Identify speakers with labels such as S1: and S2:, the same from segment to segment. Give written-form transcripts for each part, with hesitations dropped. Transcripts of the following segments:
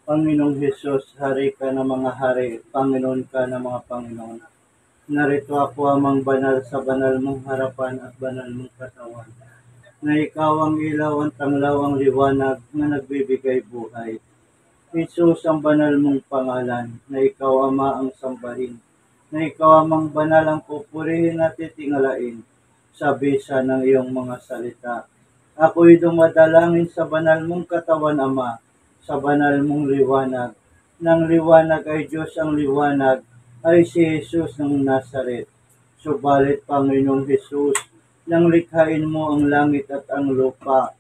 S1: Panginoong Hesus, Hari ka ng mga hari, Panginoon ka ng mga Panginoon. Narito ako amang banal sa banal mong harapan at banal mong katawan, na ikaw ang ilaw, ang tanglaw, ang liwanag na nagbibigay buhay. Hesus, ang banal mong pangalan, na ikaw Ama ang sambahin, na ikaw amang banal ang pupurihin at titingalain sa bisa ng iyong mga salita. Ako'y dumadalangin sa banal mong katawan, Ama, sa banal mong liwanag. Nang liwanag ay Diyos, ang liwanag ay si Jesus ng Nazaret. Subalit, Panginoong Jesus, nang likhain mo ang langit at ang lupa,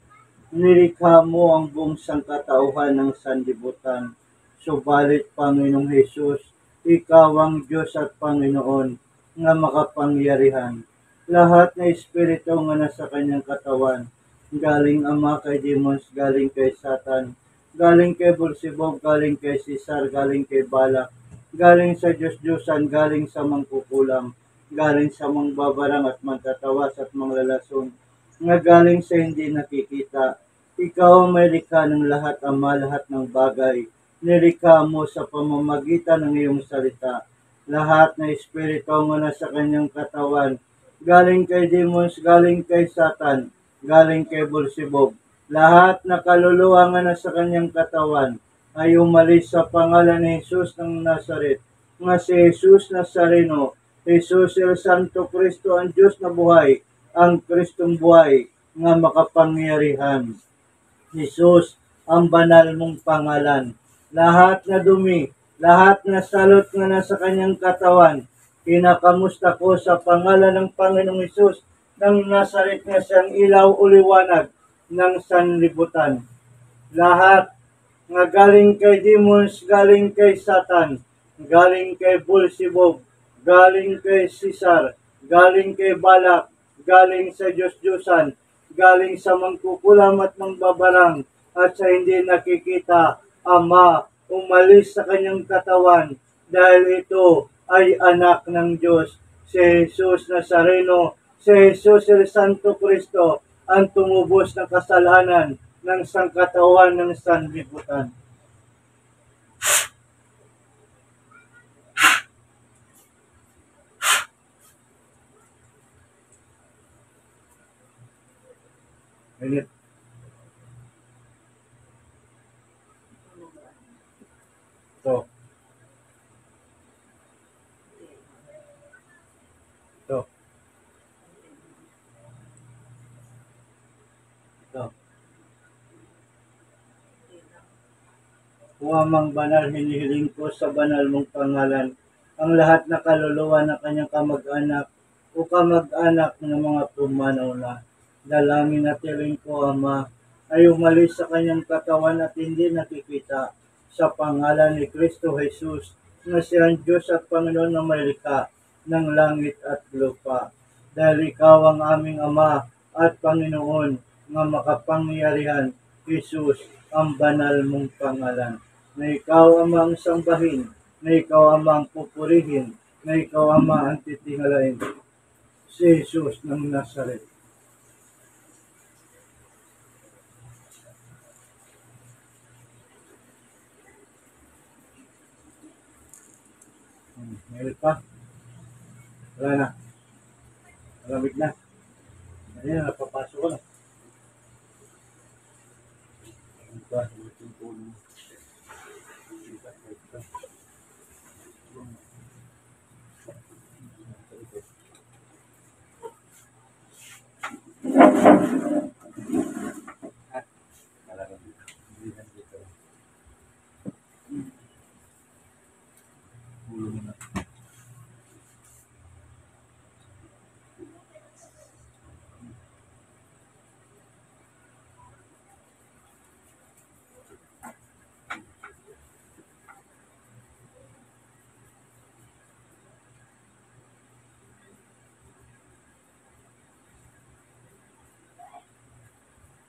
S1: nilikha mo ang buong sangkatauhan ng sanlibutan. Subalit, Panginoong Jesus, ikaw ang Diyos at Panginoon nga makapangyarihan. Lahat na espiritu nga nasa kanyang katawan, galing Ama kay demons, galing kay Satan, galing kay Beelzebub, galing kay Cesar, galing kay Balak, galing sa Diyos-Diyosan, galing sa mangkukulam, galing sa mangbabarang at magtatawas at manglalason, nga galing sa hindi nakikita. Ikaw ang may likha ng lahat, Ama, lahat ng bagay. Nilikha mo sa pamamagitan ng iyong salita. Lahat na espiritu nga nasa kanyang katawan, galing kay demons, galing kay Satan, galing kay Beelzebub, lahat na kaluluwa nga nasa kanyang katawan ay umalis sa pangalan ni Jesus ng Nazaret, nga si Jesus Nazareno, Jesus el Santo Cristo, ang Diyos na buhay, ang Kristong buhay, nga makapangyarihan. Jesus, ang banal mong pangalan. Lahat na dumi, lahat na salot nga nasa kanyang katawan, kinakamusta ko sa pangalan ng Panginoong Jesus ng Nazaret nga siyang ilaw o liwanag ng sanlibutan. Lahat nga galing kay demons, galing kay Satan, galing kay Beelzebub, galing kay Cesar, galing kay Balak, galing sa Diyos-Diyosan, galing sa mangkukulam at mangbabarang, at sa hindi nakikita, Ama, umalis sa kanyang katawan, dahil ito ay anak ng Diyos, si Jesus Nazareno, si Jesus el Santo Cristo, ang tumubos ng kasalanan ng sangkatauhan ng sanlibutan. Init. Ito. Ito. Ito. O Amang banal, hinihiling ko sa banal mong pangalan ang lahat na kaluluwa ng kanyang kamag-anak o kamag-anak ng mga pumanaw na. Dalangin at hiling ko, Ama, ay umalis sa kanyang katawan at hindi nakikita sa pangalan ni Kristo Jesus na siyang Diyos at Panginoon na may likha ng langit at lupa. Dahil ikaw ang aming Ama at Panginoon nga makapangyarihan, Jesus, ang banal mong pangalan, na ikaw amang sambahin, na ikaw amang pupurihin, na ikaw ama ang titingalain, si Jesus ng Nazaret. Mayroon pa? Wala na. Malamig na. Ayan, napapasok ko na. Ito, ito po.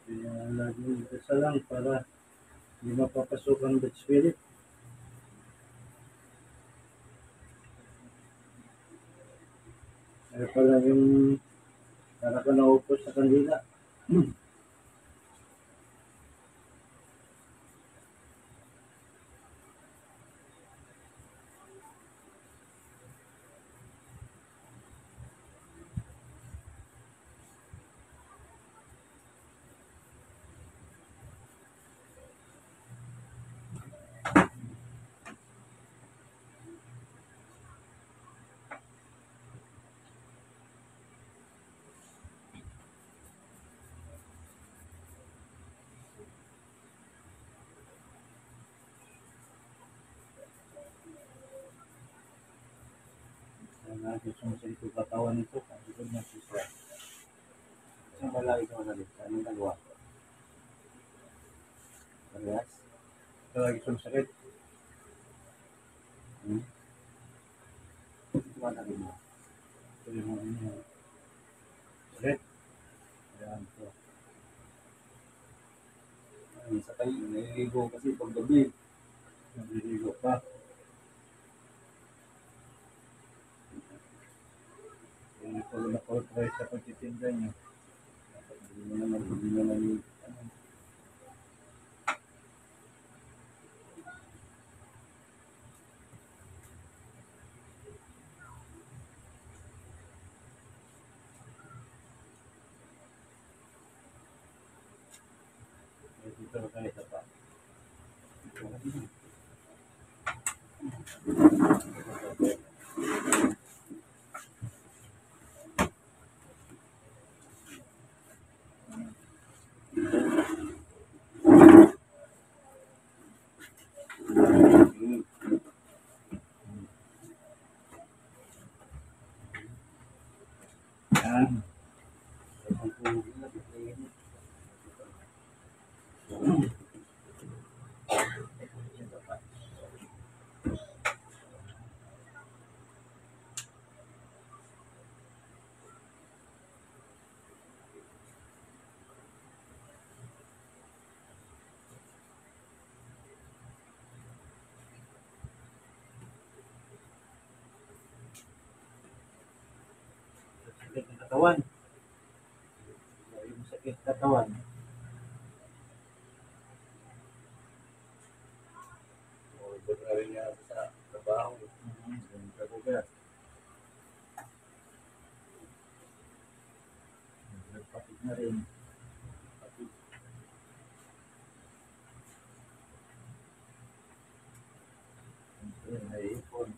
S1: Kaya laging dasal lang para hindi mapapasok ang bad spirit. Kaya pala yung para ka naupo sa kandila. Lagi sumasakit yung katawan nito. Ang likod ng sisya. Saan ba lagi ka magalit? Anong nagawa ko? Parehas? Ito lagi sumasakit. Wala rin mo. Ito yung mga inyo. Ulit. Ayan ito. Ay, sa kayo, naliligo kasi pag gabi. Naliligo pa. Yung pag na-try sa pagtitinda nyo. Hindi mo naman yung dito na tayo sa pa. Yan. Sakit ng katawan. Yung sakit ng katawan. Huwag na rin niya sa trabaho. Kagugas. Nagpapit na rin. Papit. Ayun, naiipon.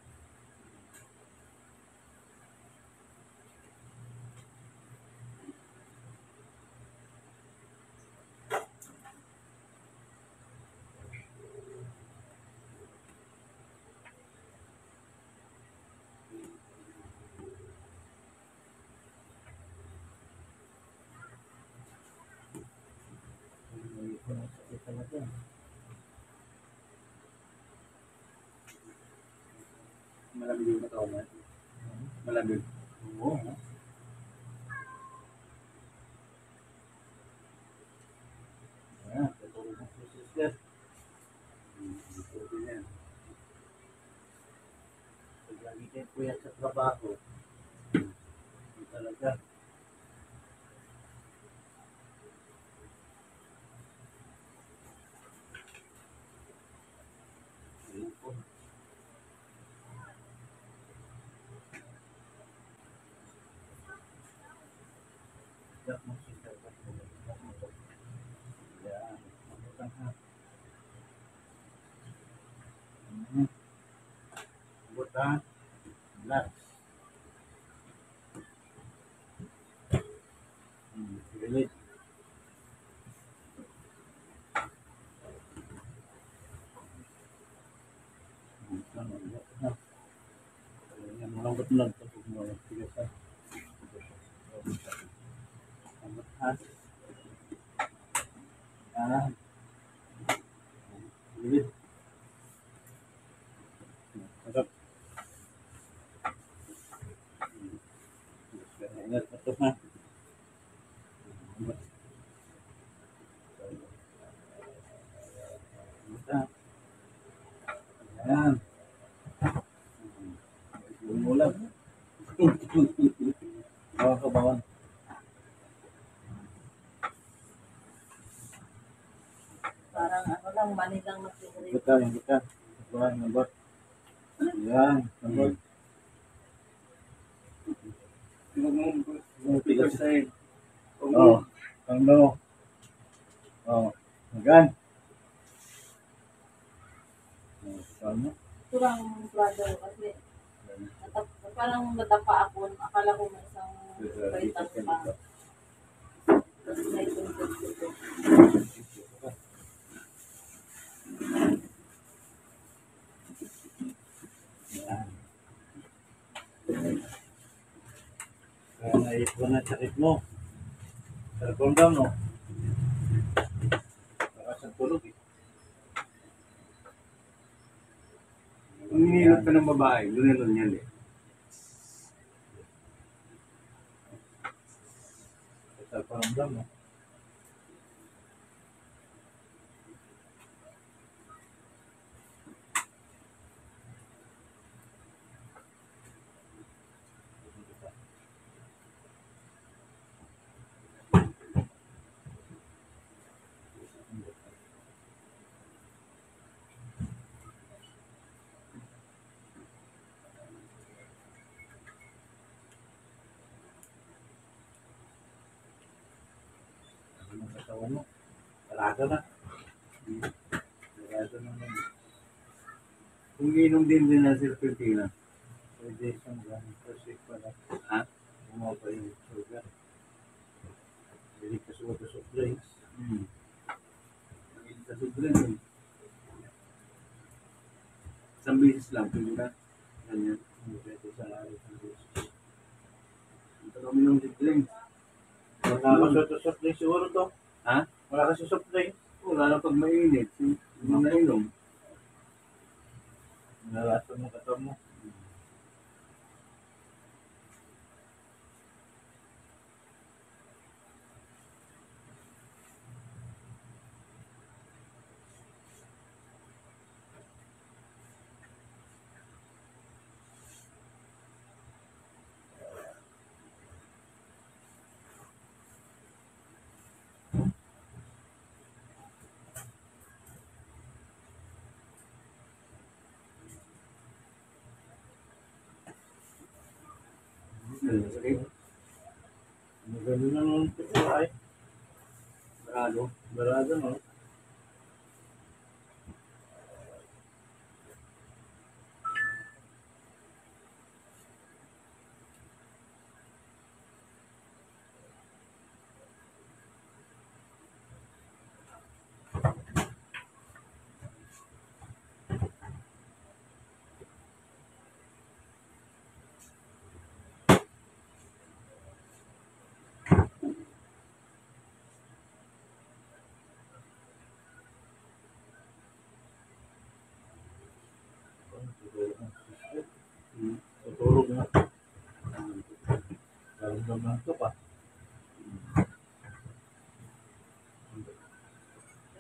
S1: Naiipon ang sakit talaga. Malamig yung katawan natin. Malamig. Oo. Ayan, tutulog ng sister. Tutulog yan. Pag lagi kayo puyat sa trabaho, hindi talaga. Naiipon. Yak mo sister. Ayan. Mabutan ha. Mabutan. Relax. Release. Malambot lang ito. Tigasan. Malambot ha. Ayan. Release. Sarap. Ingat na ito ha. Ayan. Bumulag. Bawa ka bawang.
S2: Parang ano lang, mani lang na favorite.
S1: Buta, yung buta. Buta, yung buta. Ayan. Yung buta. Yung tigas sa'yo. Oo. Panglo. Oo. Magan. Ano?
S2: Ito lang, brother, kasi parang natapa ako. Akala ko may isang baitang pa. Kasi may tungkol dito.
S1: Ayan. Ayos ko na sakit mo. Cellphone daw, no? Lakas ang tulog eh.
S3: Kung hinilot ka ng babae, lunilon yan eh.
S1: Cellphone daw, no? Ano ang katawan mo? Parado na. Parado na naman.
S3: Kung inom din ng serpentina.
S1: Pwede siyang gamit kasi pala.
S3: Ha?
S1: Bumaba yung sugar. Bili ka sa water soft drinks.
S3: Sa sobrang eh. Isang beses lang, pwede na. Ganyan.
S1: Hindi pwede sa araw ng beses.
S3: Ito kami ng drink.
S1: Wala ka sa soft drinks siguro to.
S3: Ha?
S1: Wala ka sa soft drinks.
S3: Wala na pag mainit. Hindi na inom.
S1: Nalasa mo katawan mo.
S3: Sakit.
S1: Maganda na nung ito ay.
S3: Barado.
S1: Barado no. Tutulog na. Naramdaman ko pa.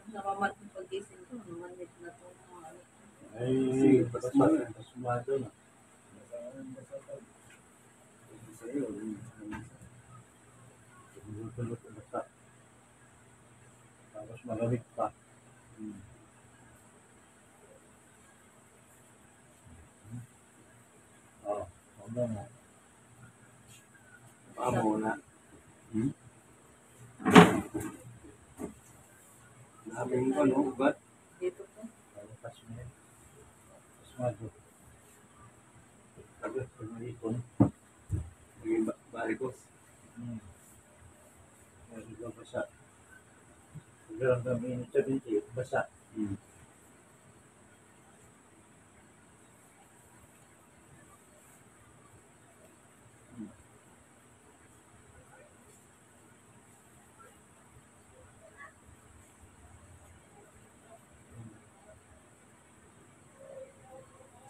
S2: Nakamat yung pag-ising ko, namanit na to.
S1: Ay, pasmado na.
S3: Sa'yo.
S1: Tulog na basta. Tapos malamig pa. Oo, ano na.
S3: Paamo na. Daming ko, no? Ugat.
S2: Dito po.
S1: Pasmado. Sabi, pag malipon.
S3: Naging barikos.
S1: Biglang basa. Biglang kami sa binti, basa.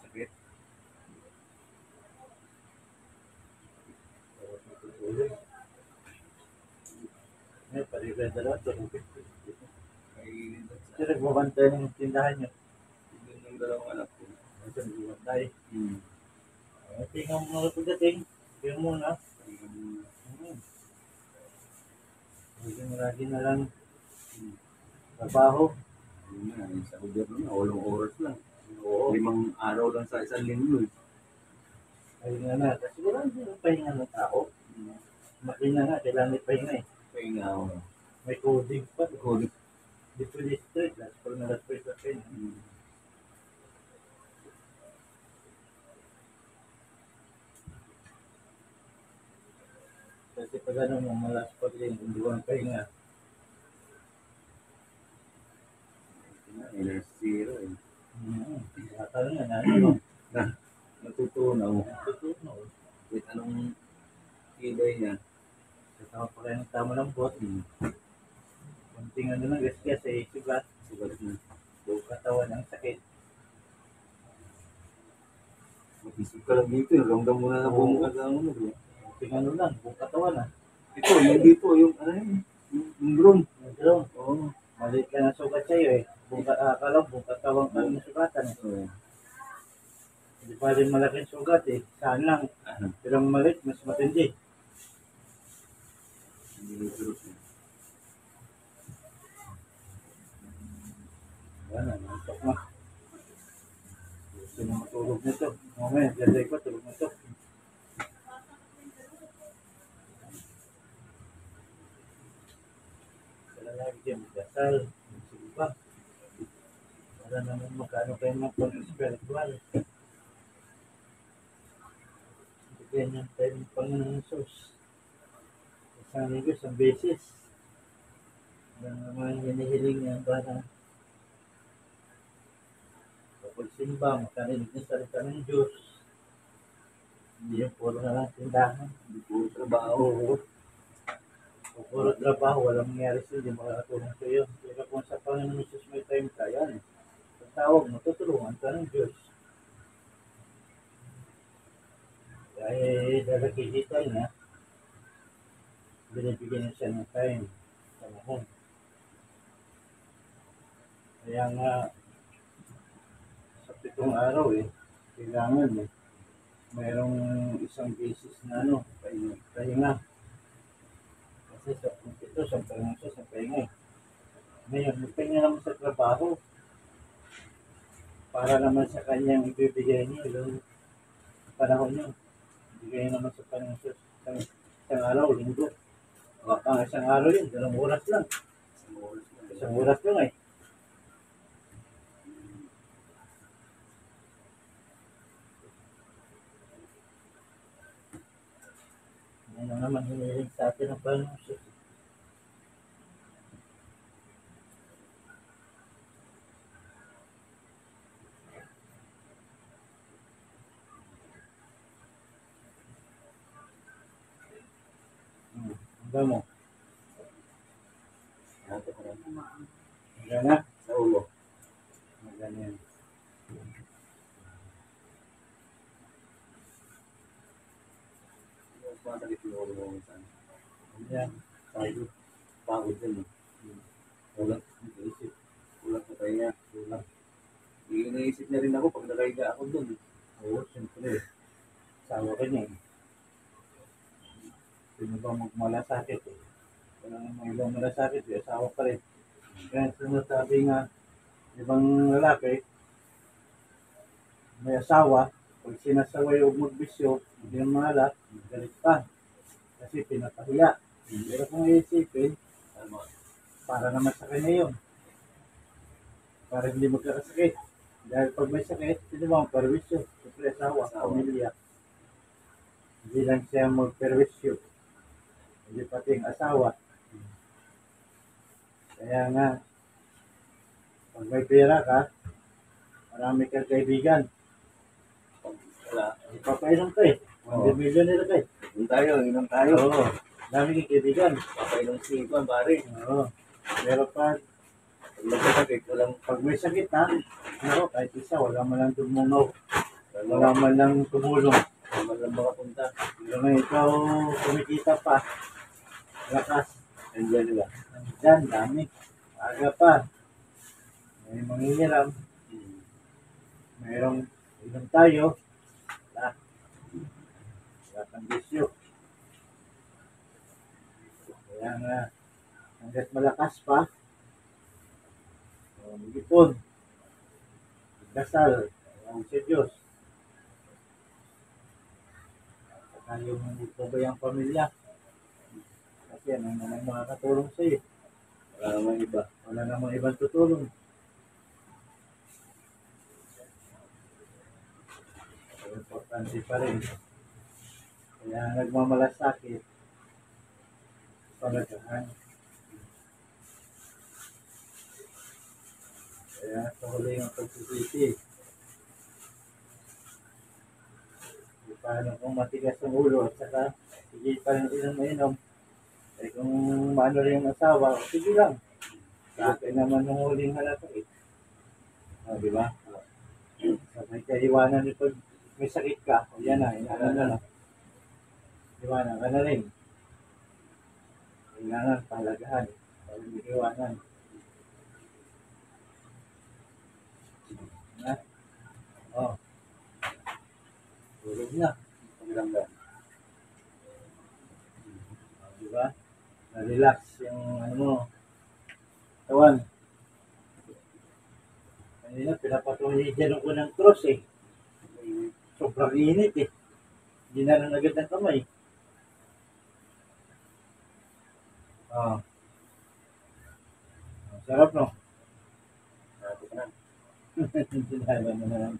S3: Sakit.
S1: Tapos matutulog. Ngayon, palibenta na ito.
S3: Kainin at
S1: Kasi nagbabantay ng tindahan niya.
S3: doon ng dalawang anak ko.
S1: Ito nagbabantay.
S3: Hmm.
S1: Tingnan mo na pagdating. Tingnan mo na. Hindi mo lagi na lang trabaho.
S3: Yun na, yung sa gobyerno na, 8 oras lang.
S1: Oo.
S3: 5 araw lang sa isang linggo.
S1: Pahinga na. Kasi wala din ang pahinga ng tao. Makina nga, kailangan may pahinga eh.
S3: Pahinga ako.
S1: May coding pa.
S3: Code.
S1: Dito district. Last call na last call sa pahinga. Kasi pag ano mo, malas pag rin, hindi mo ang pahinga.
S3: Ilang zero eh.
S1: Akala nga na ano.
S3: Natutunaw.
S1: Tutunaw.
S3: Kahit anong kilay niya.
S1: Tama pa kayo ng tama ng bot. Kunting ano lang, gasgas ay sugat.
S3: Sugat na.
S1: Buong katawan ang sakit.
S3: Mag-isip ka lang dito. Ramdam mo na buong katawan mo.
S1: Kunting ano lang, buong katawan ah.
S3: Ito, yung dito, yung ano yun, yung drum.
S1: Medyo,
S3: Oo.
S1: maliit lang ang sugat sa'yo eh. Akala buong katawan ka ng sugatan eh.
S3: Oo.
S1: Hindi pa rin malaking sugat eh. Saan lang. Pero ang maliit, mas matindi.
S3: Hindi na durog eh.
S1: Yan, nantok na. Gusto na matulog nito. Mamaya, dyan ko, tulog na ito. Wala lagi dyan, dasal. Sige pa. Wala naman magkano kayo ng pang-spiritual. Bigyan niyan tayo ng Panginoon Sus. Isang linggo, isang beses. Wala naman hinihiling niya para kapag simba, makarinig ng salita ng Diyos. Hindi yung puro na lang tindahan.
S3: Hindi puro trabaho.
S1: Oo. Kung puro trabaho, walang mangyari sa'yo, hindi makakatulong sa'yo. Pero kung sa Panginoon Jesus may time ka, yan. Pag tawag mo, tutulungan ka ng Diyos. Dahil nakikita niya, binibigyan niya siya ng time. Panahon. Kaya nga, sa 7 araw kailangan mayroong isang beses na pahinga. Kasi sa 7, sa pahinga siya, sa pahinga Ngayon, magpahinga naman sa trabaho para naman sa kanyang ibibigay niya yung panahon niya. Ibigay naman sa kanyang isang araw, linggo. Ang isang araw yun, 2 oras lang. Isang oras lang eh. Ano naman hinihiling sa atin ng Panginoon Jesus. Hanggang mo.
S3: Nato ka lang.
S1: Hanggang na.
S3: Sa ulo.
S1: Hanggang yan.
S3: Masakit yung ulo mo minsan.
S1: Hanggang.
S3: Pagod din. Ulat. Isip. Ulat na tayo nga.
S1: Kulang.
S3: Iniisip na rin ako pag nakahiga ako dun.
S1: Oo, siyempre. Sawa ka niya eh. Sino ba magmalasakit eh? Wala namang ibang malasakit eh. Asawa pa rin. Kaya sinasabi nga, ibang lalaki, may asawa, pag sinasaway o magbisyo, hindi yung mahalap, galit pa. Kasi pinapahiya. Pero kung iisipin, para naman sa kanya yun. Para hindi magkakasakit. Dahil pag may sakit, sino ba ang perwisyo? Siyempre asawa, pamilya. Hindi lang siya magperwisyo. Hindi pati ang asawa. Kaya nga, pag may pera ka, marami kang kaibigan.
S3: Wala.
S1: Ipapainom ka eh.
S3: Oo.
S1: 1 million nila ka eh.
S3: Inom tayo.
S1: Oo. Dami kang kaibigan.
S3: Papainom si Ikon, pare.
S1: Oo. Pero pag
S3: Pag nagkasakit, walang
S1: may sakit ha, pero kahit isa, wala man lang dumungaw. Wala man lang tumulong.
S3: walang makapunta.
S1: Pero ngayon ikaw kumikita pa. Lakas.
S3: Nandiyan nila.
S1: Nandyan, dami. Aga pa. May manghihiram. Mayroong inom tayo. Wala. Wala kang bisyo. Kaya nga, hanggat malakas pa, mag-ipon. Dasal. Ang si Diyos. Saka yung pabayang pamilya. Kasi ano naman makakatulong sa iyo.
S3: Wala namang iba.
S1: Wala namang ibang tutulong. Importante pa rin. Kaya nagmamalasakit. Palagahan. Kaya sa huli yung pagsisisi. Paano kung matigas ang ulo at saka hindi pa rin inom-inom. Eh kung maano rin yung asawa, sige lang. Sa akin naman nung huling halata eh. Di ba? Sabay ka iwanan ito. May sakit ka. O yan na, inaano na lang. Iwanan ka na rin. Kailangan palagahan. Iwanan. Na? Oh. Tulog na.
S3: Pakiramdam.
S1: Di ba? Na-relax yung ano mo. Tawan. Kanina, pinapatuloy ko ng cross eh. Sobrang init eh. Hindi na lang agad ng kamay. Ah. Sarap no?
S3: Sabi ko na.
S1: Sinabi mo na lang.